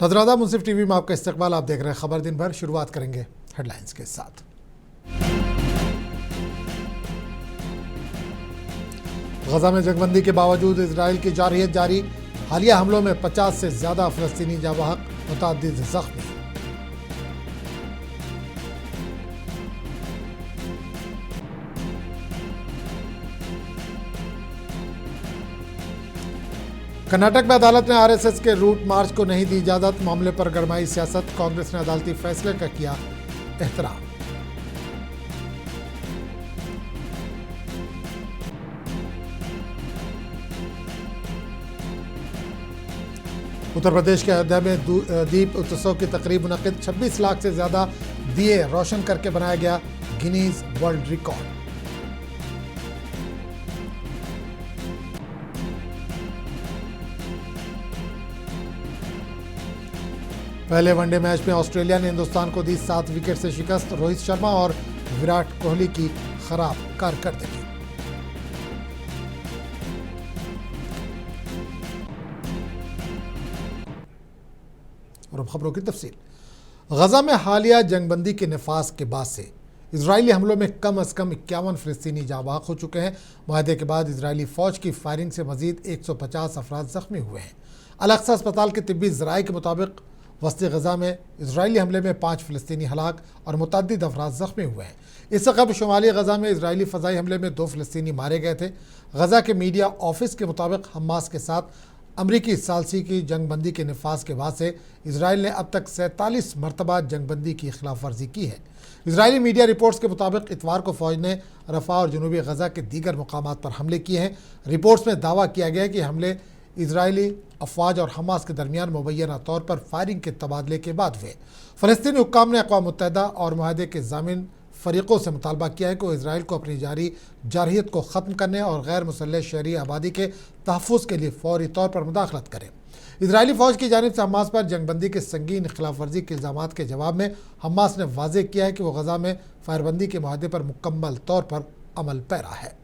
नजराना मुंसिफ टीवी में आपका इस्तकबाल। आप देख रहे हैं खबर दिन भर। शुरुआत करेंगे हेडलाइंस के साथ। गजा में जंगबंदी के बावजूद इजराइल की जारहियत जारी। हालिया हमलों में 50 से ज्यादा फलस्तीनी जाबाहक, मुतअद्दिद जख्मी। कर्नाटक में अदालत ने आरएसएस के रूट मार्च को नहीं दी इजाजत। मामले पर गरमाई सियासत। कांग्रेस ने अदालती फैसले का किया एहतराम। उत्तर प्रदेश के अयोध्या में दीप उत्सव की तकरीब मुनक्किद। 26 लाख से ज्यादा दिए रोशन करके बनाया गया गिनीज वर्ल्ड रिकॉर्ड। पहले वनडे मैच में ऑस्ट्रेलिया ने हिंदुस्तान को दी 7 विकेट से शिकस्त। रोहित शर्मा और विराट कोहली की खराब कारकर्दगी। और अब खबरों की तफसील। गजा में हालिया जंगबंदी के नफाज के बाद से इजरायली हमलों में कम से कम 51 फिलिस्तीनी जाबाक हो चुके हैं। मुआहदे के बाद इजरायली फौज की फायरिंग से मजीद 150 अफराद जख्मी हुए हैं। अल-अक्सा अस्पताल के तिब्बी ज़राए के मुताबिक वस्ती गजा में इजरायली हमले में 5 फिलिस्तीनी हलाक और मुतअद्दिद अफराद जख्मी हुए हैं। इससे कबल शुमाली गजा में इजरायली फ़ज़ाई हमले में 2 फिलिस्तीनी मारे गए थे। गजा के मीडिया ऑफिस के मुताबिक हमास के साथ अमरीकी सालसी की जंगबंदी के नफाज के बाद से इजराइल ने अब तक 47 मरतबा जंगबंदी की खिलाफ वर्जी की है। इजरायली मीडिया रिपोर्ट्स के मुताबिक इतवार को फ़ौज ने रफ़ा और जनूबी गजा के दीगर मुकामात पर हमले किए हैं। रिपोर्ट्स में दावा किया गया कि हमले इजरायली अफवाज और हमास के दरमियान मुबैना तौर पर फायरिंग के तबादले के बाद हुए। फ़लस्तीनी हुक्काम ने अक़वाम मुत्तहिदा और मुआहदे के ज़ामिन फ़रीक़ों से मुतालबा किया है कि वो इजराइल को अपनी जारहियत को ख़त्म करने और गैर मुसल्लह शहरी आबादी के तहफ़्फ़ुज़ के लिए फ़ौरी तौर पर मुदाखलत करें। इजरायली फ़ौज की जानिब से हमास पर जंगबंदी के संगीन खिलाफ वर्जी के इल्ज़ामात के जवाब में हमास ने वाज़ेह किया है कि वह गजा में फायरबंदी के मुआहदे पर मुकम्मल तौर पर अमल पैरा है।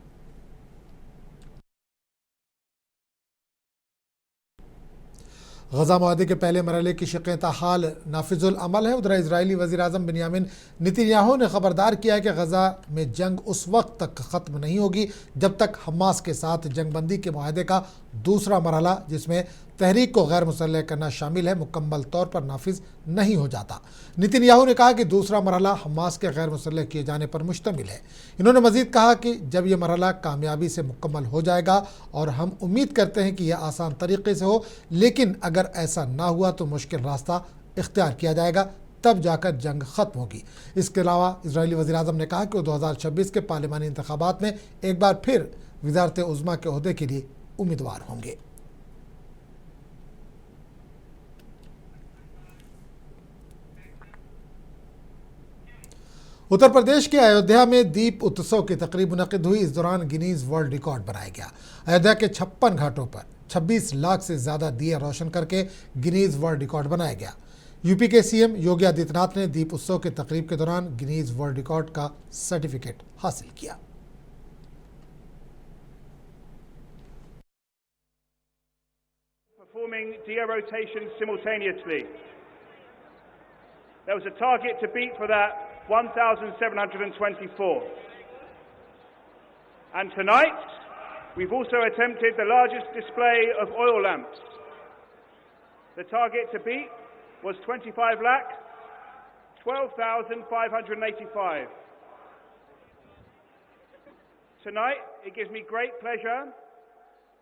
गजा मुआहदे के पहले मरहले की शिक़ें ताहाल नाफिजुल अमल है। उधर इजरायली वज़ीर आज़म बिन्यामिन नेतन्याहू ने खबरदार किया है कि गजा में जंग उस वक्त तक ख़त्म नहीं होगी जब तक हमास के साथ जंगबंदी के मुआहदे का दूसरा मरहला, जिसमें तहरीक को गैर मुसल्लह करना शामिल है, मुकम्मल तौर पर नाफिज नहीं हो जाता। नेतन्याहू ने कहा कि दूसरा मरहला हमास के गैर मुसल्लह किए जाने पर मुश्तमिल है। इन्होंने मज़ीद कहा कि जब यह मरहला कामयाबी से मुकम्मल हो जाएगा, और हम उम्मीद करते हैं कि यह आसान तरीके से हो, लेकिन अगर ऐसा ना हुआ तो मुश्किल रास्ता इख्तियार किया जाएगा, तब जाकर जंग ख़त्म होगी। इसके अलावा इजरायली वज़ीर आज़म ने कहा कि वो 2026 के पार्लिमानी इंतखाबात में एक बार फिर वज़ारत उज़्मा के ओहदे के लिए उम्मीदवार होंगे। उत्तर प्रदेश के अयोध्या में दीप उत्सव की तकरीब मुनक्किद हुई। इस दौरान गिनीज वर्ल्ड रिकॉर्ड बनाया गया। अयोध्या के 56 घाटों पर 26 लाख से ज़्यादा दिए रोशन करके गिनीज वर्ल्ड रिकॉर्ड बनाया गया। यूपी के सीएम योगी आदित्यनाथ ने दीप उत्सव की तकरीब के दौरान गिनीज वर्ल्ड रिकॉर्ड का सर्टिफिकेट हासिल किया। Performing dia rotations simultaneously. There was a target to beat for that, 1,724. And tonight, we've also attempted the largest display of oil lamps. The target to beat was 25 lakh, 12,585. Tonight, it gives me great pleasure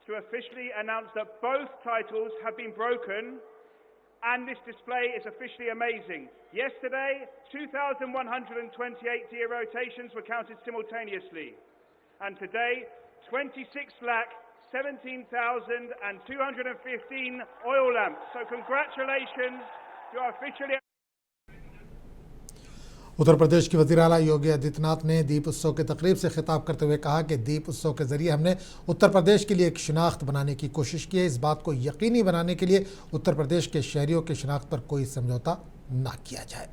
to officially announce that both titles have been broken, and this display is officially amazing. Yesterday, 2,128 dia rotations were counted simultaneously, and today, 26,17,215 oil lamps. So congratulations, you are officially... Uttar Pradesh की वज़ीर आला योगी आदित्यनाथ ने दीप उत्सव के तकरीब से खिताब करते हुए कहा कि दीप उत्सव के ज़रिए हमने उत्तर प्रदेश के लिए एक शिनाख्त बनाने की कोशिश की है। इस बात को यकीनी बनाने के लिए उत्तर प्रदेश के शहरियों की शिनाख्त पर कोई समझौता ना किया जाए।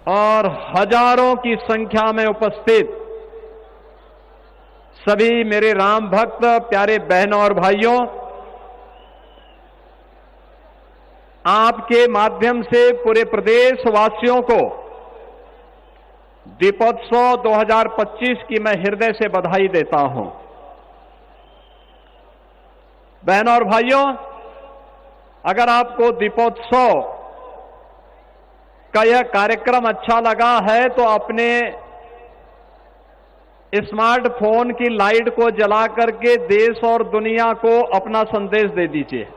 और हजारों की संख्या में उपस्थित सभी मेरे राम भक्त प्यारे बहनों और भाइयों, आपके माध्यम से पूरे प्रदेश वासियों को दीपोत्सव 2025 की मैं हृदय से बधाई देता हूं। बहनों और भाइयों, अगर आपको दीपोत्सव का यह कार्यक्रम अच्छा लगा है तो अपने स्मार्टफोन की लाइट को जला करके देश और दुनिया को अपना संदेश दे दीजिए।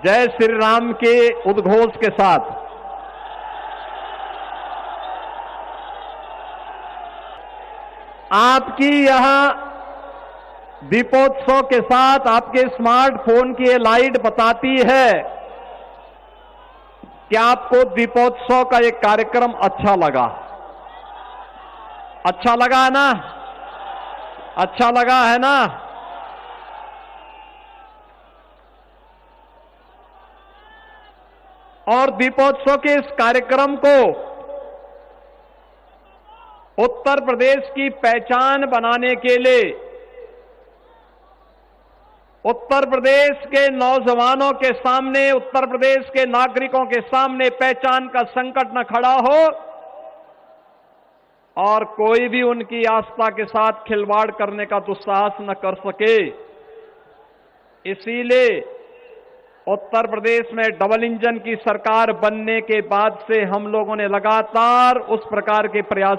जय श्री राम के उद्घोष के साथ। आपकी यह दीपोत्सव के साथ आपके स्मार्टफोन की ये लाइट बताती है कि आपको दीपोत्सव का ये कार्यक्रम अच्छा लगा। अच्छा लगा है ना? अच्छा लगा है ना? और दीपोत्सव के इस कार्यक्रम को उत्तर प्रदेश की पहचान बनाने के लिए उत्तर प्रदेश के नौजवानों के सामने, उत्तर प्रदेश के नागरिकों के सामने पहचान का संकट न खड़ा हो और कोई भी उनकी आस्था के साथ खिलवाड़ करने का दुस्साहस न कर सके। इसीलिए उत्तर प्रदेश में डबल इंजन की सरकार बनने के बाद से हम लोगों ने लगातार उस प्रकार के प्रयास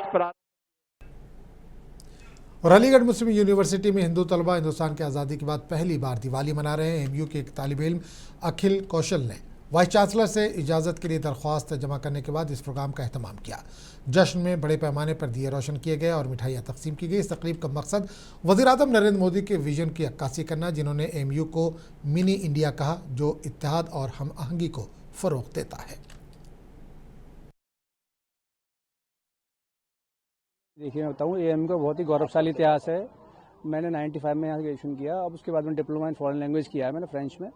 और अलीगढ़ मुस्लिम यूनिवर्सिटी में हिंदू तलबा हिंदुस्तान की आज़ादी के बाद पहली बार दिवाली मना रहे हैं। एमयू के एक तालिब इल्म अखिल कौशल ने वाइस चांसलर से इजाज़त के लिए दरख्वास्त जमा करने के बाद इस प्रोग्राम का अहतमाम किया। जश्न में बड़े पैमाने पर दिए रोशन किए गए और मिठाइयाँ तकसीम की गई। इस तकरीब का मकसद वज़ीर-ए-आज़म नरेंद्र मोदी के विजन की अक्कासी करना, जिन्होंने एमयू को मिनी इंडिया कहा, जो इत्तेहाद और हम आहंगी को फ़रोग़ देता है। देखिए, मैं बताऊँ, एएमयू का बहुत ही गौरवशाली इतिहास है। मैंने 95 में यहाँ ग्रेजुएशन किया, अब उसके बाद मैंने डिप्लोमा इन फॉरेन लैंग्वेज किया है, मैंने फ्रेंच में।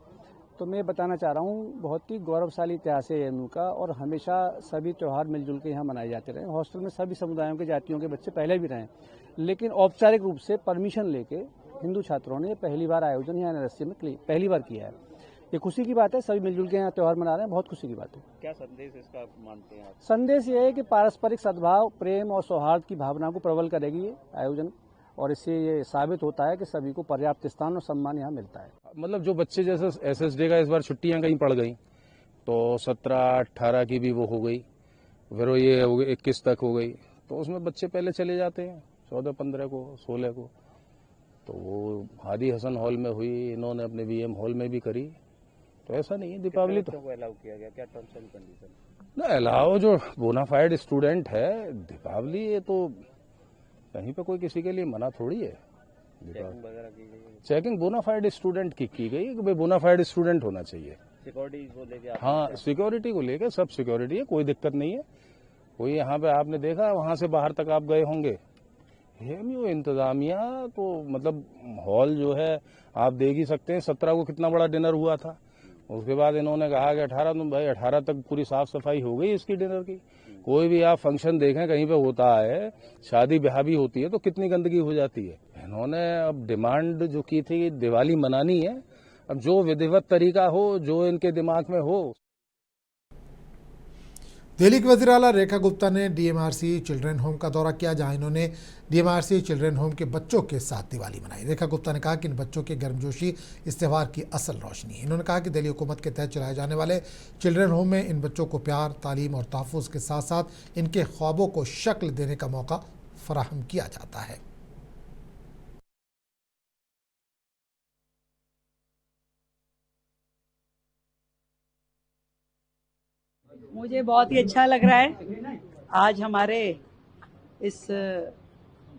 तो मैं बताना चाह रहा हूँ, बहुत ही गौरवशाली इतिहास है एएमयू का और हमेशा सभी त्यौहार मिलजुल के यहाँ मनाए जाते रहे। हॉस्टल में सभी समुदायों के जातियों के बच्चे पहले भी रहे, लेकिन औपचारिक रूप से परमिशन लेके हिंदू छात्रों ने पहली बार आयोजन यहाँ यूनिवर्सिटी में पहली बार किया है। ये खुशी की बात है, सभी मिलजुल के यहाँ त्यौहार मना रहे हैं, बहुत खुशी की बात है। क्या संदेश इसका मानते हैं आप? संदेश ये है कि पारस्परिक सद्भाव, प्रेम और सौहार्द की भावना को प्रबल करेगी ये आयोजन, और इससे ये साबित होता है कि सभी को पर्याप्त स्थान और सम्मान यहाँ मिलता है। मतलब जो बच्चे जैसे एसएसडे का इस बार छुट्टियां कहीं पड़ गई तो 17-18 की भी वो हो गई, फिर वो ये हो गई 21 तक हो गई, तो उसमें बच्चे पहले चले जाते हैं 14-15 को 16 को। तो वो हादी हसन हॉल में हुई, इन्होंने अपने वीएम हॉल में भी करी। तो ऐसा नहीं है, दीपावली तो अलाउ किया गया, क्या टर्म्स एंड कंडीशन? ना अलाउ, जो बोनाफाइड स्टूडेंट है, दीपावली ये तो कहीं पे कोई किसी के लिए मना थोड़ी है। चेकिंग वगैरह की गई? चेकिंग बोनाफाइड स्टूडेंट की गई कि भाई बोनाफाइड स्टूडेंट होना चाहिए। सिक्योरिटी को लेके? हाँ, सिक्योरिटी को लेके सब सिक्योरिटी है, कोई दिक्कत नहीं है। कोई यहाँ पे आपने देखा, वहां से बाहर तक आप गए होंगे। एएमयू इंतजामिया तो मतलब हॉल जो है आप देख ही सकते हैं, 17 को कितना बड़ा डिनर हुआ था। उसके बाद इन्होंने कहा कि 18 तक पूरी साफ सफाई हो गई इसकी डिनर की। कोई भी आप फंक्शन देखें कहीं पे होता है, शादी ब्याह भी होती है, तो कितनी गंदगी हो जाती है। इन्होंने अब डिमांड जो की थी दिवाली मनानी है, अब जो विधिवत तरीका हो, जो इनके दिमाग में हो। दिल्ली की वज़ीर आला रेखा गुप्ता ने डीएमआरसी चिल्ड्रन होम का दौरा किया, जहां इन्होंने डीएमआरसी चिल्ड्रन होम के बच्चों के साथ दिवाली मनाई। रेखा गुप्ता ने कहा कि इन बच्चों की गर्मजोशी इस त्यौहार की असल रोशनी है। इन्होंने कहा कि दिल्ली हुकूमत के तहत चलाए जाने वाले चिल्ड्रन होम में इन बच्चों को प्यार, तालीम और तहफ़्फ़ुज़ के साथ साथ इनके ख्वाबों को शक्ल देने का मौका फराहम किया जाता है। मुझे बहुत ही अच्छा लग रहा है आज हमारे इस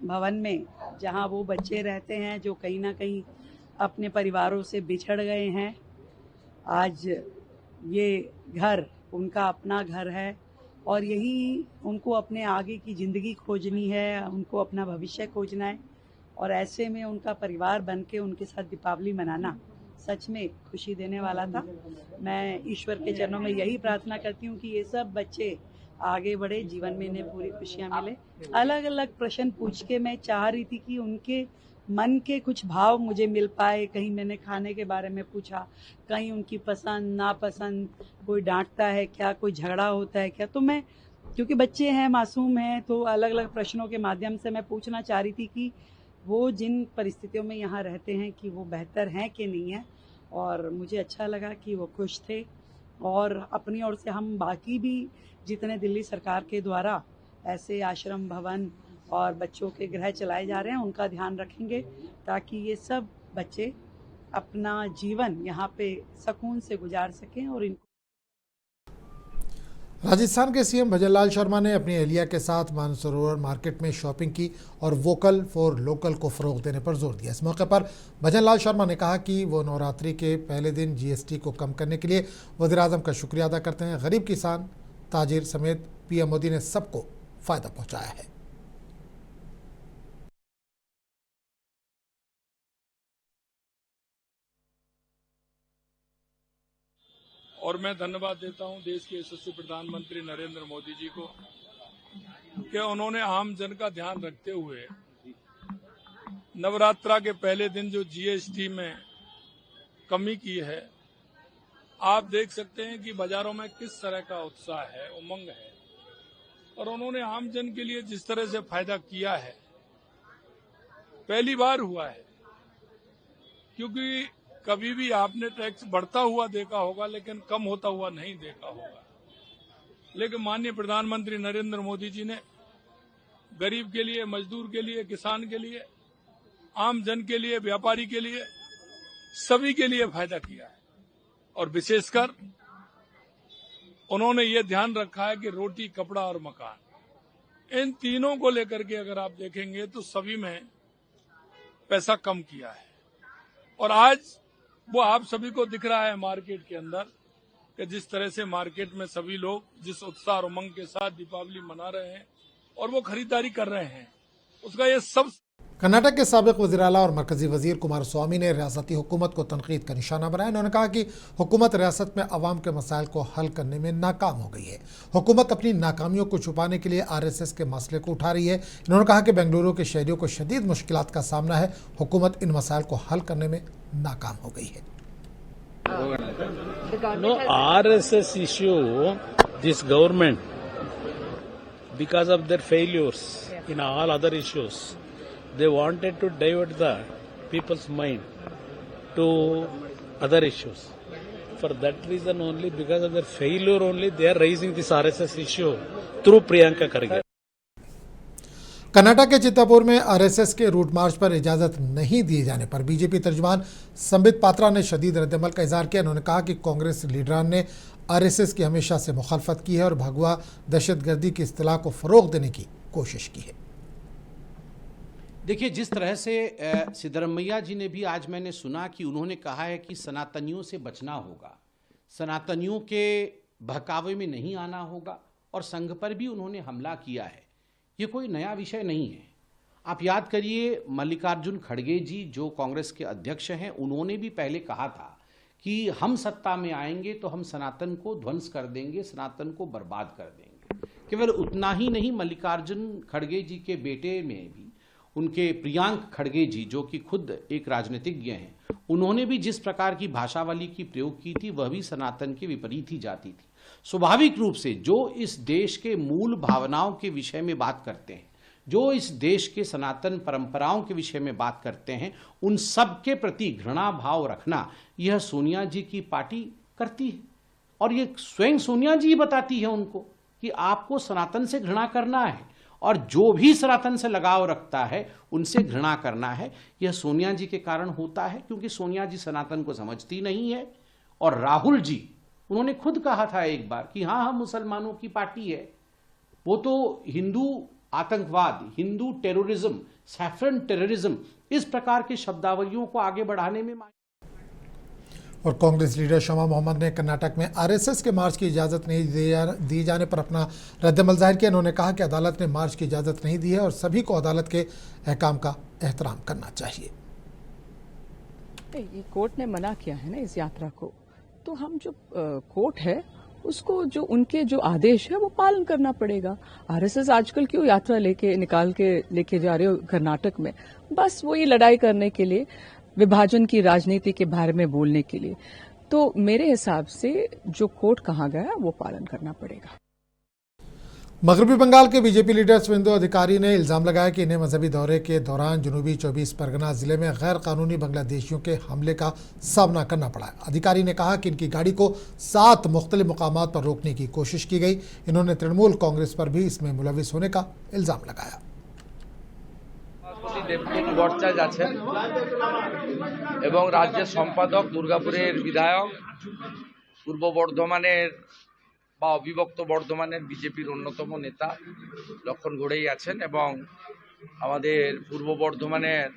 भवन में, जहां वो बच्चे रहते हैं जो कहीं ना कहीं अपने परिवारों से बिछड़ गए हैं। आज ये घर उनका अपना घर है और यही उनको अपने आगे की ज़िंदगी खोजनी है, उनको अपना भविष्य खोजना है, और ऐसे में उनका परिवार बन के उनके साथ दीपावली मनाना सच में खुशी देने वाला था। मैं ईश्वर के चरणों में यही प्रार्थना करती हूँ कि ये सब बच्चे आगे बढ़े, जीवन में इन्हें पूरी खुशियाँ मिले। अलग अलग प्रश्न पूछ के मैं चाह रही थी कि उनके मन के कुछ भाव मुझे मिल पाए। कहीं मैंने खाने के बारे में पूछा, कहीं उनकी पसंद नापसंद, कोई डांटता है क्या, कोई झगड़ा होता है क्या। तो मैं, क्योंकि बच्चे हैं, मासूम हैं, तो अलग अलग प्रश्नों के माध्यम से मैं पूछना चाह रही थी कि वो जिन परिस्थितियों में यहाँ रहते हैं कि वो बेहतर हैं कि नहीं है। और मुझे अच्छा लगा कि वो खुश थे। और अपनी ओर से हम बाकी भी जितने दिल्ली सरकार के द्वारा ऐसे आश्रम भवन और बच्चों के गृह चलाए जा रहे हैं उनका ध्यान रखेंगे, ताकि ये सब बच्चे अपना जीवन यहाँ पे सुकून से गुजार सकें। और इनको राजस्थान के सीएम भजनलाल शर्मा ने अपनी अहलिया के साथ मानसरोवर मार्केट में शॉपिंग की और वोकल फॉर लोकल को फ़रोग देने पर जोर दिया। इस मौके पर भजनलाल शर्मा ने कहा कि वो नवरात्रि के पहले दिन जीएसटी को कम करने के लिए वज़ीर-ए-आज़म का शुक्रिया अदा करते हैं। गरीब किसान, ताजिर समेत पीएम मोदी ने सबको फ़ायदा पहुँचाया है। और मैं धन्यवाद देता हूं देश के यशस्वी प्रधानमंत्री नरेंद्र मोदी जी को कि उन्होंने आम जन का ध्यान रखते हुए नवरात्रा के पहले दिन जो जीएसटी में कमी की है। आप देख सकते हैं कि बाजारों में किस तरह का उत्साह है, उमंग है। और उन्होंने आम जन के लिए जिस तरह से फायदा किया है, पहली बार हुआ है। क्योंकि कभी भी आपने टैक्स बढ़ता हुआ देखा होगा लेकिन कम होता हुआ नहीं देखा होगा। लेकिन माननीय प्रधानमंत्री नरेंद्र मोदी जी ने गरीब के लिए, मजदूर के लिए, किसान के लिए, आम जन के लिए, व्यापारी के लिए, सभी के लिए फायदा किया है। और विशेषकर उन्होंने ये ध्यान रखा है कि रोटी, कपड़ा और मकान, इन तीनों को लेकर के अगर आप देखेंगे तो सभी में पैसा कम किया है। और आज वो आप सभी को दिख रहा है मार्केट के अंदर कि जिस तरह से मार्केट में सभी लोग जिस उत्साह और उमंग के साथ दीपावली मना रहे हैं और वो खरीदारी कर रहे हैं, उसका ये सब। कर्नाटक के साबिक वज़ीर आला और मरकजी वज़ीर कुमारस्वामी ने रियासती हुकूमत को तनकीद का निशाना बनाया। उन्होंने कहा कि हुकूमत रियासत में अवाम के मसाइल को हल करने में नाकाम हो गई है। हुकूमत अपनी नाकामियों को छुपाने के लिए आरएसएस के मसले को उठा रही है। इन्होंने कहा कि बेंगलुरु के शहरियों को शदीद मुश्किलात का सामना है। हुकूमत इन मसाइल को हल करने में नाकाम हो गई है। No, RSS issue this government because of their failures in all other issues. They wanted to divert the people's mind to other issues. For that reason only, because of their failure only, they are raising this RSS issue through Priyanka Kharge. Karnataka के चित्तापुर में RSS के route march पर इजाज़त नहीं दिए जाने पर BJP तर्जुमान Sambit Patra ने शदीद रद्दमल का इजहार किया। उन्होंने कहा कि कांग्रेस लीडरान ने आरएसएस की हमेशा से मुखालफत की है और भगवा दहशतगर्दी की इस्तिलाह को फ़रोग देने की कोशिश की है। देखिए, जिस तरह से सिद्धरमैया जी ने भी आज मैंने सुना कि उन्होंने कहा है कि सनातनियों से बचना होगा, सनातनियों के बहकावे में नहीं आना होगा, और संघ पर भी उन्होंने हमला किया है। ये कोई नया विषय नहीं है। आप याद करिए, मल्लिकार्जुन खड़गे जी जो कांग्रेस के अध्यक्ष हैं, उन्होंने भी पहले कहा था कि हम सत्ता में आएंगे तो हम सनातन को ध्वंस कर देंगे, सनातन को बर्बाद कर देंगे। केवल उतना ही नहीं, मल्लिकार्जुन खड़गे जी के बेटे में भी, उनके प्रियांक खड़गे जी जो कि खुद एक राजनीतिज्ञ हैं, उन्होंने भी जिस प्रकार की भाषावली की प्रयोग की थी वह भी सनातन के विपरीत ही जाती थी। स्वाभाविक रूप से जो इस देश के मूल भावनाओं के विषय में बात करते हैं, जो इस देश के सनातन परंपराओं के विषय में बात करते हैं, उन सब के प्रति घृणा भाव रखना यह सोनिया जी की पार्टी करती है। और ये स्वयं सोनिया जी बताती है उनको कि आपको सनातन से घृणा करना है और जो भी सनातन से लगाव रखता है उनसे घृणा करना है। यह सोनिया जी के कारण होता है, क्योंकि सोनिया जी सनातन को समझती नहीं है। और राहुल जी, उन्होंने खुद कहा था एक बार कि हाँ, हम मुसलमानों की पार्टी है। वो तो हिंदू आतंकवाद, हिंदू टेररिज्म, सैफरन टेररिज्म, इस प्रकार के शब्दावलियों को आगे बढ़ाने में। और कांग्रेस लीडर शमा मोहम्मद ने कर्नाटक में आरएसएस के मार्च की इजाज़त नहीं दी जाने पर अपना रद्दमल जाहिर किया। उन्होंने कहा कि अदालत ने मार्च की इजाज़त नहीं दी है और सभी को अदालत के अहकाम का एहतराम करना चाहिए। ये कोर्ट ने मना किया है ना इस यात्रा को, तो हम जो कोर्ट है उसको जो उनके जो आदेश है वो पालन करना पड़ेगा। आरएसएस आजकल क्यों यात्रा लेके जा रहे हो कर्नाटक में? बस वो ये लड़ाई करने के लिए, विभाजन की राजनीति के बारे में बोलने के लिए। तो मेरे हिसाब से जो कोर्ट कहा गया वो पालन करना पड़ेगा। मगरबी बंगाल के बीजेपी लीडर शुवेंदु अधिकारी ने इल्जाम लगाया कि इन्हें मजहबी दौरे के दौरान जनूबी 24 परगना जिले में गैर कानूनी बांग्लादेशियों के हमले का सामना करना पड़ा। अधिकारी ने कहा कि इनकी गाड़ी को 7 मुख्तलिफ मुकामात पर रोकने की कोशिश की गई। इन्होंने तृणमूल कांग्रेस पर भी इसमें मुलविस होने का इल्जाम लगाया। দেবকুন ভট্টাচার্য আছেন এবং রাজ্যের সম্পাদক দুর্গাপুরের বিধায়ক পূর্ব বর্ধমানের বা অবিভক্ত বর্ধমানের বিজেপির অন্যতম নেতা লক্ষণ ঘোড়েই আছেন এবং আমাদের পূর্ব বর্ধমানের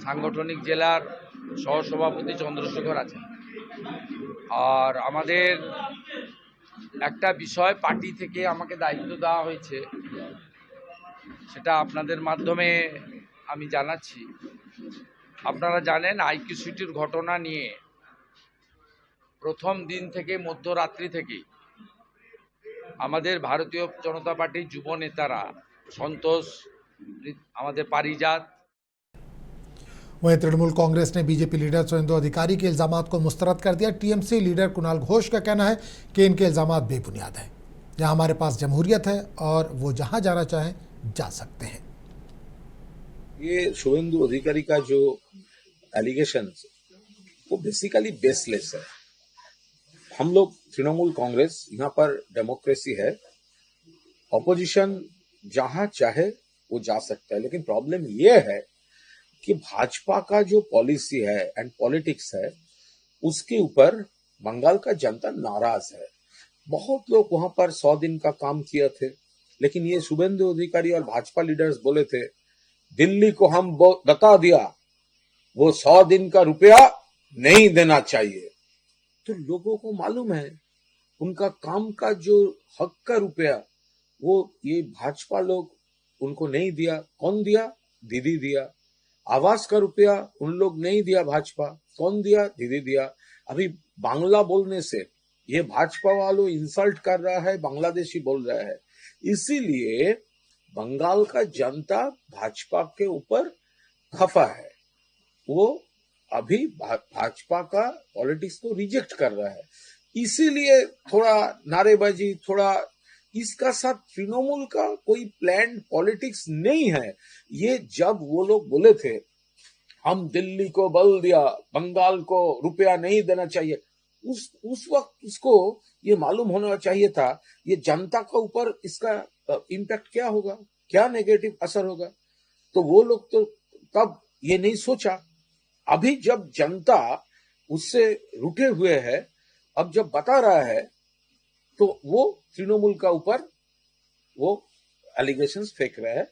সাংগঠনিক জেলার সহসভাপতি চন্দ্রশেখর আছেন। আর আমাদের একটা বিষয় পার্টি থেকে আমাকে দায়িত্ব দেওয়া হয়েছে, সেটা আপনাদের মাধ্যমে আমি জানাচ্ছি। আপনারা জানেন আইকিউসিটির ঘটনা নিয়ে প্রথম দিন থেকে মধ্যরাত্রি থেকে আমাদের ভারতীয় জনতা পার্টির যুব নেতারা संतोष আমাদের पारिजात। वहीं तृणमूल कांग्रेस ने बीजेपी लीडर शुवेंदु अधिकारी के इल्जामात को मुस्तरद कर दिया। टीएमसी लीडर कुणाल घोष का कहना है कि इनके इल्जामात बेबुनियाद हैं। यहाँ हमारे पास जमहूरियत है और वो जहां जाना चाहें जा सकते हैं। ये शुवेंदु अधिकारी का जो एलिगेशन वो बेसिकली बेसलेस है। हम लोग तृणमूल कांग्रेस यहाँ पर डेमोक्रेसी है, ऑपोजिशन जहां चाहे वो जा सकता है, लेकिन प्रॉब्लम ये है कि भाजपा का जो पॉलिसी है एंड पॉलिटिक्स है उसके ऊपर बंगाल का जनता नाराज है। बहुत लोग वहां पर 100 दिन का काम किए थे, लेकिन ये शुवेंदु अधिकारी और भाजपा लीडर्स बोले थे दिल्ली को हम बता दिया वो 100 दिन का रुपया नहीं देना चाहिए। तो लोगों को मालूम है उनका काम का जो हक का रुपया वो ये भाजपा लोग उनको नहीं दिया। कौन दिया? दीदी दिया। आवास का रुपया उन लोग नहीं दिया, भाजपा। कौन दिया? दीदी दिया। अभी बांग्ला बोलने से ये भाजपा वालों इंसल्ट कर रहा है, बांग्लादेशी बोल रहा है। इसीलिए बंगाल का जनता भाजपा के ऊपर खफा है। वो अभी भाजपा का पॉलिटिक्स को रिजेक्ट कर रहा है, इसीलिए थोड़ा नारेबाजी, थोड़ा इसका साथ तृणमूल का कोई प्लान पॉलिटिक्स नहीं है। ये जब वो लोग बोले थे हम दिल्ली को बल दिया, बंगाल को रुपया नहीं देना चाहिए, उस वक्त उसको ये मालूम होना चाहिए था ये जनता के ऊपर इसका इम्पैक्ट क्या होगा, क्या नेगेटिव असर होगा। तो वो लोग तो तब ये नहीं सोचा। अभी जब जनता उससे रुके हुए है, अब जब बता रहा है तो वो तृणमूल का ऊपर वो एलिगेशंस फेंक रहे हैं।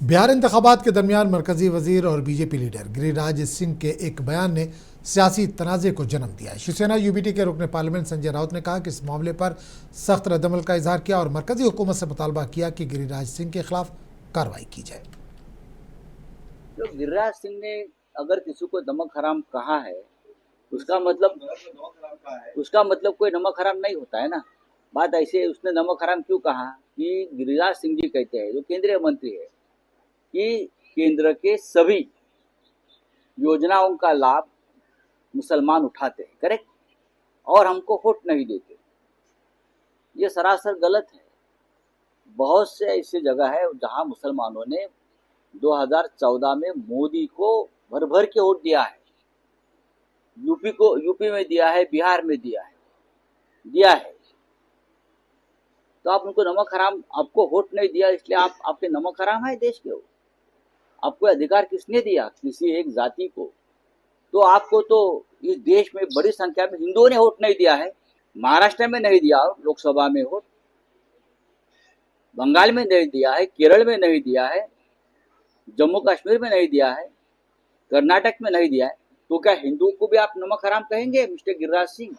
बिहार इंतखाबात के दरमियान मरकजी वजीर और बीजेपी लीडर गिरिराज सिंह के एक बयान ने सियासी तनाज़े को जन्म दिया। शिवसेना यूबीटी के रुकन पार्लियामेंट संजय राउत ने कहा कि इस मामले पर सख्त रद्दमल का इजहार किया और मरकजी हुकूमत से मुतालबा किया कि गिरिराज सिंह के खिलाफ कार्रवाई की जाए। तो गिरिराज सिंह ने अगर किसी को नमक हराम कहा है उसका मतलब कोई नमक हराम नहीं होता है ना। बात ऐसे उसने नमक हराम क्यों कहा कि गिरिराज सिंह जी कहते हैं, जो केंद्रीय मंत्री है, कि केंद्र के सभी योजनाओं का लाभ मुसलमान उठाते हैं, करेक्ट, और हमको वोट नहीं देते। ये सरासर गलत है। बहुत से ऐसी जगह है जहां मुसलमानों ने 2014 में मोदी को भर भर के वोट दिया है। यूपी में दिया है, बिहार में दिया है। तो आप उनको नमक हराम, आपको वोट नहीं दिया इसलिए आप आपके नमक हराम है देश के। आपको अधिकार किसने दिया? किसी एक जाति को। तो आपको तो इस देश में बड़ी संख्या में हिंदुओं ने वोट नहीं दिया है। महाराष्ट्र में नहीं दिया लोकसभा में वोट, बंगाल में नहीं दिया है, केरल में नहीं दिया है, जम्मू कश्मीर में नहीं दिया है, कर्नाटक में नहीं दिया है। तो क्या हिंदुओं को भी आप नमक हराम कहेंगे मिस्टर गिरिराज सिंह?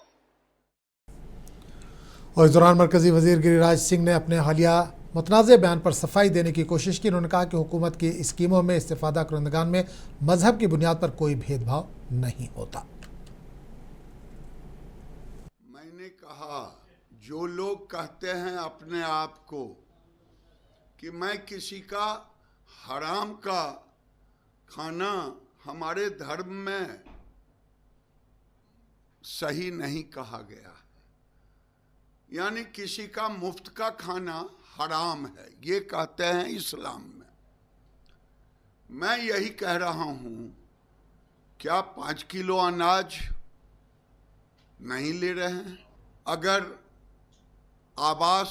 और इस दौरान मरकजी वजीर गिरिराज सिंह ने अपने हालिया मुतनाज़े बयान पर सफाई देने की कोशिश की। उन्होंने कहा कि हुकूमत की स्कीमों में इस्तिफादा करंदगान में मजहब की बुनियाद पर कोई भेदभाव नहीं होता। कहा, जो लोग कहते हैं अपने आप को कि मैं किसी का हराम का खाना हमारे धर्म में सही नहीं कहा गया, यानी किसी का मुफ्त का खाना हराम है, ये कहते हैं इस्लाम में। मैं यही कह रहा हूं, क्या 5 किलो अनाज नहीं ले रहे हैं? अगर आवास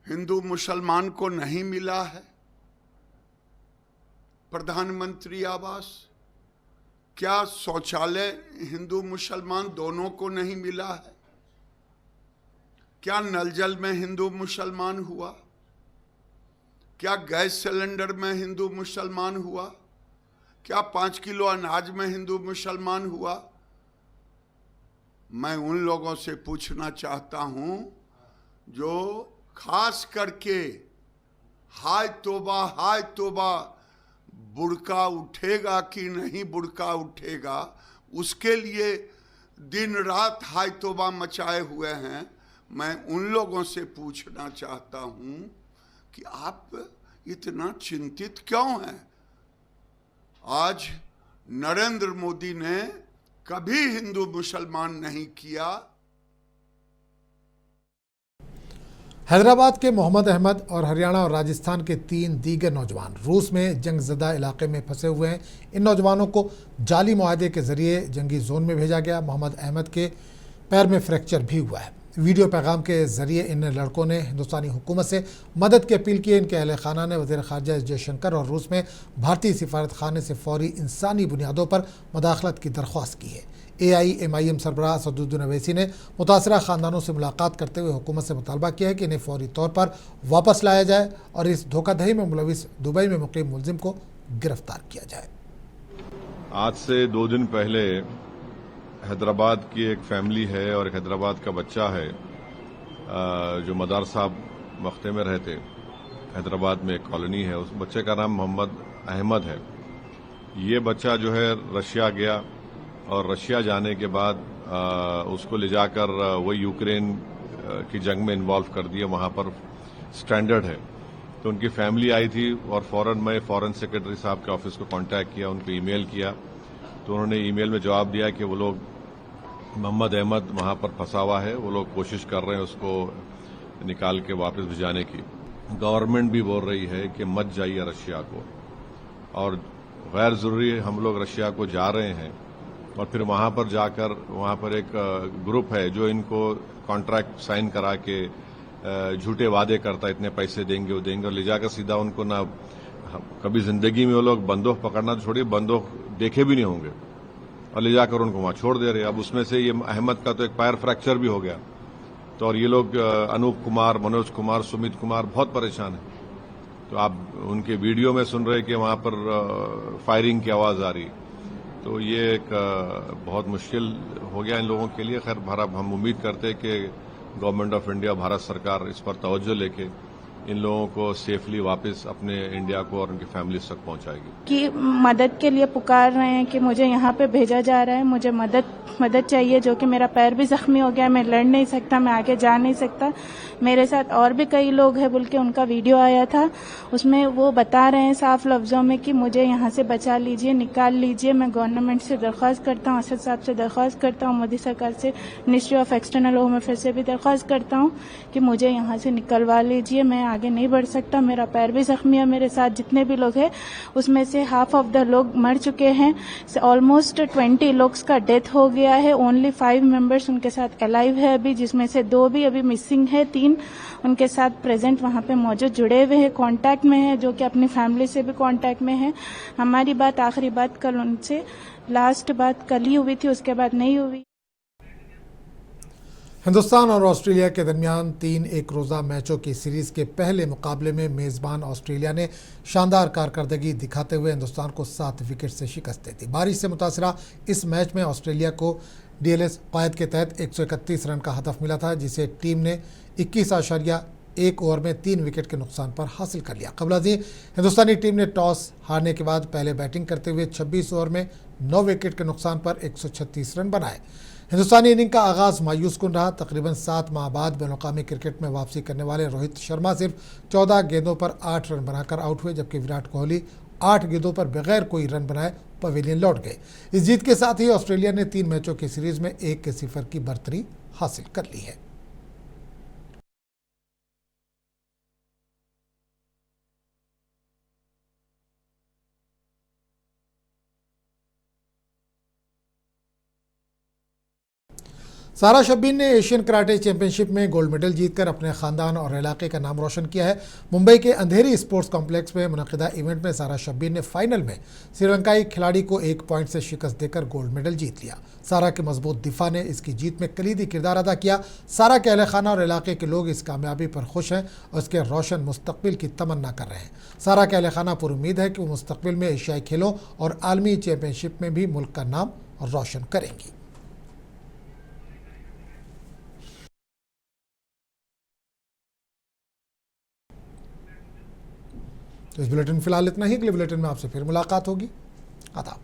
हिंदू मुसलमान को नहीं मिला है, प्रधानमंत्री आवास, क्या शौचालय हिंदू मुसलमान दोनों को नहीं मिला है? क्या नल जल में हिंदू मुसलमान हुआ? क्या गैस सिलेंडर में हिंदू मुसलमान हुआ? क्या 5 किलो अनाज में हिंदू मुसलमान हुआ? मैं उन लोगों से पूछना चाहता हूं जो खास करके हाय तौबा बुर्का उठेगा कि नहीं बुर्का उठेगा, उसके लिए दिन रात हाय तौबा मचाए हुए हैं। मैं उन लोगों से पूछना चाहता हूं कि आप इतना चिंतित क्यों हैं? आज नरेंद्र मोदी ने कभी हिंदू मुसलमान नहीं किया। हैदराबाद के मोहम्मद अहमद और हरियाणा और राजस्थान के 3 दीगर नौजवान रूस में जंगज़दा इलाके में फंसे हुए हैं। इन नौजवानों को जाली मुआहदे के जरिए जंगी जोन में भेजा गया। मोहम्मद अहमद के पैर में फ्रैक्चर भी हुआ है। वीडियो पैगाम के जरिए इन लड़कों ने हिंदुस्तानी हुकूमत से मदद की अपील की है। इनके अहल खाना ने वज़ीर ख़ारजा एस जयशंकर और रूस में भारतीय सिफारत खाने से फौरी इंसानी बुनियादों पर मदाखलत की दरख्वास्त की है। AIMIM सरबराह असदुद्दीन अवैसी ने मुतासरा ख़ानदानों से मुलाकात करते हुए हुकूमत से मुतालबा किया है कि इन्हें फौरी तौर पर वापस लाया जाए और इस धोखाधड़ी में मुलविस दुबई में मुक़ीम मुलजिम को गिरफ्तार किया जाए। आज से 2 दिन पहले हैदराबाद की एक फैमिली है और एक हैदराबाद का बच्चा है जो मदार साहब मख्ते में रहते, हैदराबाद में एक कॉलोनी है, उस बच्चे का नाम मोहम्मद अहमद है। ये बच्चा जो है रशिया गया और रशिया जाने के बाद उसको ले जाकर वो यूक्रेन की जंग में इन्वॉल्व कर दिया, वहां पर स्टैंडर्ड है। तो उनकी फैमिली आई थी और मैं फॉरेन सेक्रेटरी साहब के ऑफिस को कांटेक्ट किया, उनको ईमेल किया, तो उन्होंने ईमेल में जवाब दिया कि वो लोग मोहम्मद अहमद वहां पर फंसा हुआ है, वो लोग कोशिश कर रहे हैं उसको निकाल के वापस भिजाने की। गवर्नमेंट भी बोल रही है कि मत जाइए रशिया को, और गैर जरूरी हम लोग रशिया को जा रहे हैं। और फिर वहां पर जाकर वहां पर एक ग्रुप है जो इनको कॉन्ट्रैक्ट साइन करा के झूठे वादे करता, इतने पैसे देंगे वो देंगे, और ले जाकर सीधा उनको ना कभी जिंदगी में वो लोग बंदूक पकड़ना छोड़िए, बंदूक देखे भी नहीं होंगे, और ले जाकर उनको वहां छोड़ दे रहे। अब उसमें से ये अहमद का तो एक पैर फ्रैक्चर भी हो गया, तो और ये लोग अनूप कुमार, मनोज कुमार, सुमित कुमार बहुत परेशान है। तो आप उनके वीडियो में सुन रहे कि वहां पर फायरिंग की आवाज आ रही, तो ये एक बहुत मुश्किल हो गया इन लोगों के लिए। खैर हम उम्मीद करते हैं कि गवर्नमेंट ऑफ इंडिया, भारत सरकार इस पर तवज्जो लेके इन लोगों को सेफली वापस अपने इंडिया को और उनकी फैमिलीज तक पहुंचाएगी। कि मदद के लिए पुकार रहे हैं कि मुझे यहाँ पे भेजा जा रहा है, मुझे मदद चाहिए, जो कि मेरा पैर भी जख्मी हो गया, मैं लड़ नहीं सकता, मैं आगे जा नहीं सकता। मेरे साथ और भी कई लोग हैं बोल के उनका वीडियो आया था, उसमें वो बता रहे हैं साफ लफ्जों में कि मुझे यहाँ से बचा लीजिए, निकाल लीजिए। मैं गवर्नमेंट से दरख्वास्त करता हूँ, असद साहब से दरख्वास्त करता हूँ, मोदी सरकार से, ministry of external home affairs से भी दरख्वास्त करता हूँ कि मुझे यहाँ से निकलवा लीजिए, मैं आगे नहीं बढ़ सकता, मेरा पैर भी जख्मी है। मेरे साथ जितने भी लोग हैं उसमें से हाफ ऑफ द लोग मर चुके हैं, ऑलमोस्ट 20 लोग का डेथ हो गया है। ओनली 5 मेंबर्स उनके साथ अलाइव है अभी, जिसमें से 2 भी अभी मिसिंग है, 3 उनके साथ प्रेजेंट वहां पे मौजूद जुड़े हुए हैं, कांटेक्ट में है, जो कि अपनी फैमिली से भी कांटेक्ट में है। हमारी बात, आखिरी बात कल उनसे, लास्ट बात कल ही हुई थी, उसके बाद नहीं हुई। हिंदुस्तान और ऑस्ट्रेलिया के दरमियान 3 एक रोज़ा मैचों की सीरीज के पहले मुकाबले में मेज़बान ऑस्ट्रेलिया ने शानदार कारकर्दगी दिखाते हुए हिंदुस्तान को 7 विकेट से शिकस्त दी थी। बारिश से मुतासरा इस मैच में ऑस्ट्रेलिया को DLS क़वायद के तहत 131 रन का हदफ मिला था, जिसे टीम ने 21.1 ओवर में 3 विकेट के नुकसान पर हासिल कर लिया। क़बल-ए-ज़ीं हिंदुस्तानी टीम ने टॉस हारने के बाद पहले बैटिंग करते हुए 26 ओवर में 9 विकेट के नुकसान पर 136 रन बनाए। हिंदुस्तानी इनिंग का आगाज मायूस कुन रहा। तकरीबन 7 माह बाद बैनुल-अक़वामी क्रिकेट में वापसी करने वाले रोहित शर्मा सिर्फ 14 गेंदों पर 8 रन बनाकर आउट हुए, जबकि विराट कोहली 8 गेंदों पर बगैर कोई रन बनाए पवेलियन लौट गए। इस जीत के साथ ही ऑस्ट्रेलिया ने 3 मैचों की सीरीज में 1-0 की बढ़तरी हासिल कर ली है। सारा शब्बीर ने एशियन कराटे चैंपियनशिप में गोल्ड मेडल जीतकर अपने खानदान और इलाके का नाम रोशन किया है। मुंबई के अंधेरी स्पोर्ट्स कॉम्प्लेक्स में मुनक़िदा इवेंट में सारा शब्बीर ने फाइनल में श्रीलंकाई खिलाड़ी को 1 पॉइंट से शिकस्त देकर गोल्ड मेडल जीत लिया। सारा के मजबूत दिफा ने इसकी जीत में कलीदी किरदार अदा किया। सारा के अहले खाना और इलाके के लोग इस कामयाबी पर खुश हैं और उसके रोशन मुस्तकबिल की तमन्ना कर रहे हैं। सारा के अहले खाना पर उम्मीद है कि वो मुस्तकबिल में एशियाई खेलों और आलमी चैंपियनशिप में भी मुल्क का नाम रोशन करेंगी। तो इस बुलेटिन फिलहाल इतना ही। अगले बुलेटिन में आपसे फिर मुलाकात होगी। आदाब।